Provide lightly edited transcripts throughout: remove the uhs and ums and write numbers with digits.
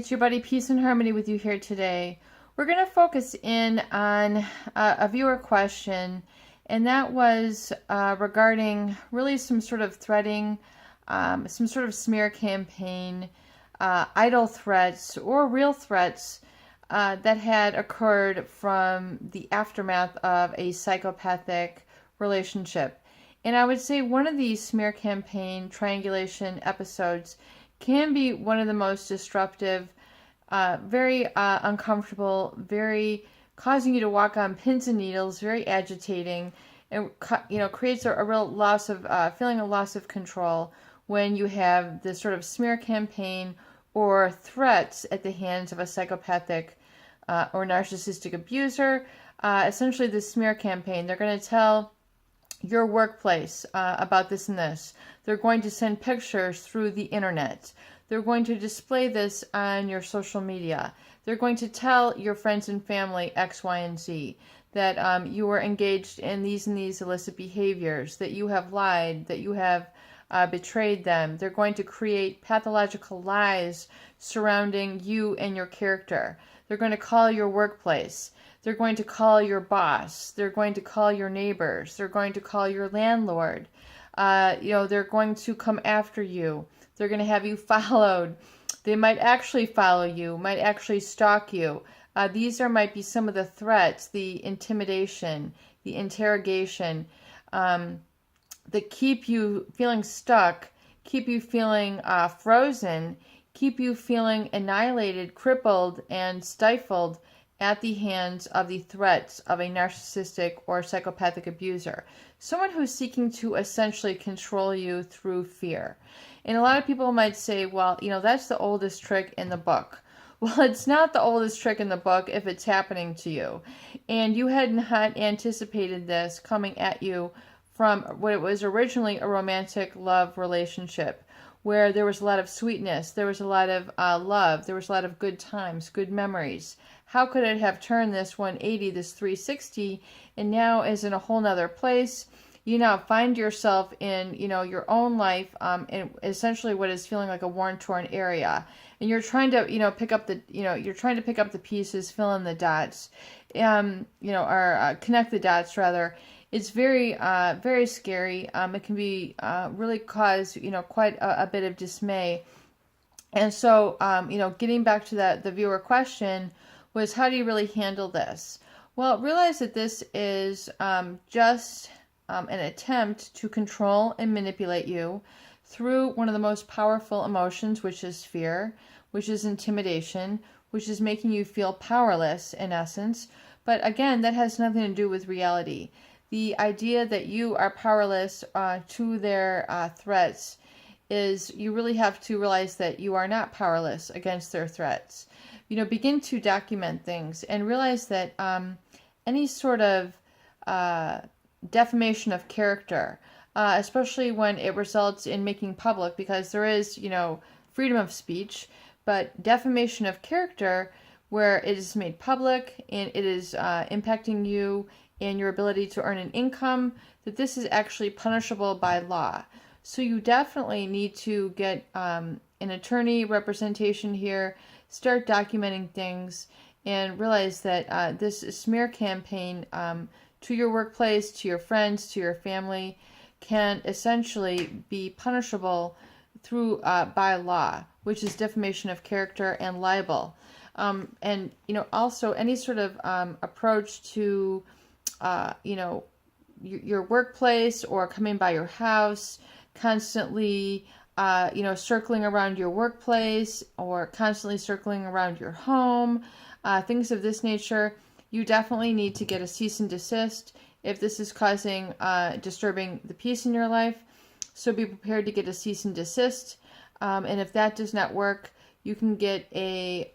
it's your buddy Peace and Harmony with you here today. We're going to focus in on a viewer question, and that was regarding really some sort of threading, some sort of smear campaign, idle threats or real threats that had occurred from the aftermath of a psychopathic relationship. And I would say one of these smear campaign triangulation episodes can be one of the most disruptive, very uncomfortable, very causing you to walk on pins and needles, very agitating, and creates a real loss of feeling a loss of control when you have this sort of smear campaign or threats at the hands of a psychopathic or narcissistic abuser. Essentially, this smear campaign, they're going to tell your workplace about this and this. They're going to send pictures through the internet. They're going to display this on your social media. They're going to tell your friends and family X, Y, and Z that you were engaged in these and these illicit behaviors, that you have lied, that you have betrayed them. They're going to create pathological lies surrounding you and your character. They're going to call your workplace. They're going to call your boss. They're going to call your neighbors. They're going to call your landlord. They're going to come after you. They're going to have you followed. They might actually follow you, might actually stalk you. These might be some of the threats, the intimidation, the interrogation that keep you feeling stuck, keep you feeling frozen, keep you feeling annihilated, crippled, and stifled at the hands of the threats of a narcissistic or psychopathic abuser. Someone who's seeking to essentially control you through fear. And a lot of people might say, well, that's the oldest trick in the book. Well, it's not the oldest trick in the book if it's happening to you. And you had not anticipated this coming at you from what it was originally a romantic love relationship, where there was a lot of sweetness, there was a lot of love, there was a lot of good times, good memories. How could it have turned this 180, this 360, and now is in a whole nother place? You now find yourself in, your own life, in essentially what is feeling like a worn-torn area, and you're trying to, pick up the pieces, fill in the dots, or connect the dots rather. It's very, very scary. It can be really cause, quite a bit of dismay. And so, getting back to the viewer question was, how do you really handle this? Well, realize that this is just an attempt to control and manipulate you through one of the most powerful emotions, which is fear, which is intimidation, which is making you feel powerless in essence. But again, that has nothing to do with reality. The idea that you are powerless to their threats is, you really have to realize that you are not powerless against their threats. Begin to document things and realize that any sort of defamation of character, especially when it results in making public, because there is, freedom of speech, but defamation of character where it is made public and it is impacting you and your ability to earn an income, that this is actually punishable by law. So you definitely need to get an attorney representation here, start documenting things, and realize that this smear campaign to your workplace, to your friends, to your family, can essentially be punishable through by law, which is defamation of character and libel. And also any sort of approach to your workplace or coming by your house, constantly circling around your workplace or constantly circling around your home, things of this nature. You definitely need to get a cease and desist if this is causing disturbing the peace in your life. So be prepared to get a cease and desist. And if that does not work, you can get a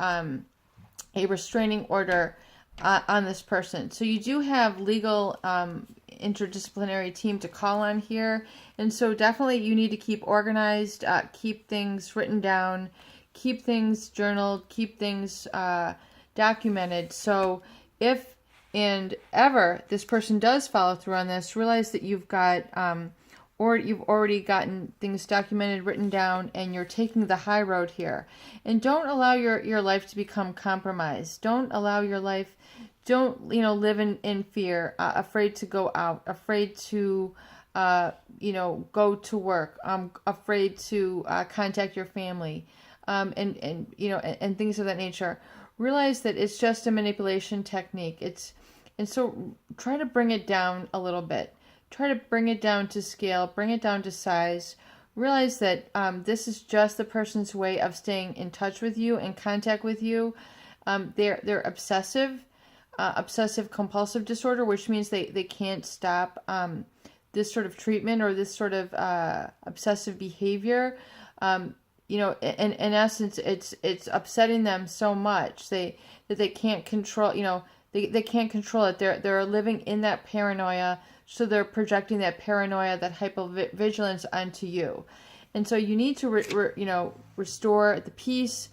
restraining order on this person. So you do have legal interdisciplinary team to call on here. And so definitely you need to keep organized, keep things written down, keep things journaled, keep things documented. So if and ever this person does follow through on this, realize that you've got or you've already gotten things documented, written down, and you're taking the high road here. And don't allow your life to become compromised. Don't allow your life, don't, live in fear, afraid to go out, afraid to, go to work, afraid to contact your family, and things of that nature. Realize that it's just a manipulation technique. And so try to bring it down a little bit. Try to bring it down to scale, bring it down to size. Realize that this is just the person's way of staying in touch with you, in contact with you. They're obsessive compulsive disorder, which means they can't stop this sort of treatment or this sort of obsessive behavior. In essence, it's upsetting them so much that they can't control. They can't control it. They're living in that paranoia. So they're projecting that paranoia, that hypervigilance onto you. And so you need to, restore the peace,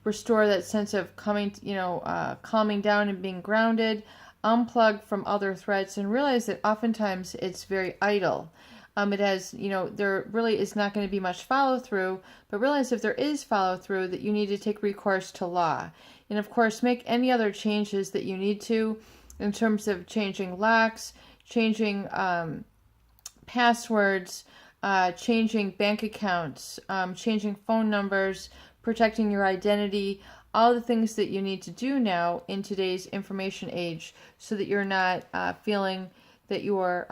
restore that sense of calming down and being grounded, unplug from other threats, and realize that oftentimes it's very idle. It has, there really is not going to be much follow through, but realize if there is follow through that you need to take recourse to law. And of course, make any other changes that you need to in terms of changing locks, changing passwords, changing bank accounts, changing phone numbers, protecting your identity, all the things that you need to do now in today's information age so that you're not feeling that you're,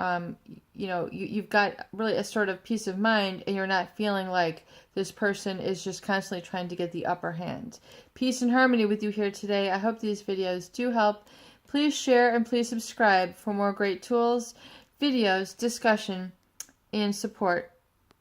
you've got really a sort of peace of mind and you're not feeling like this person is just constantly trying to get the upper hand. Peace and harmony with you here today. I hope these videos do help. Please share and please subscribe for more great tools, videos, discussion, and support.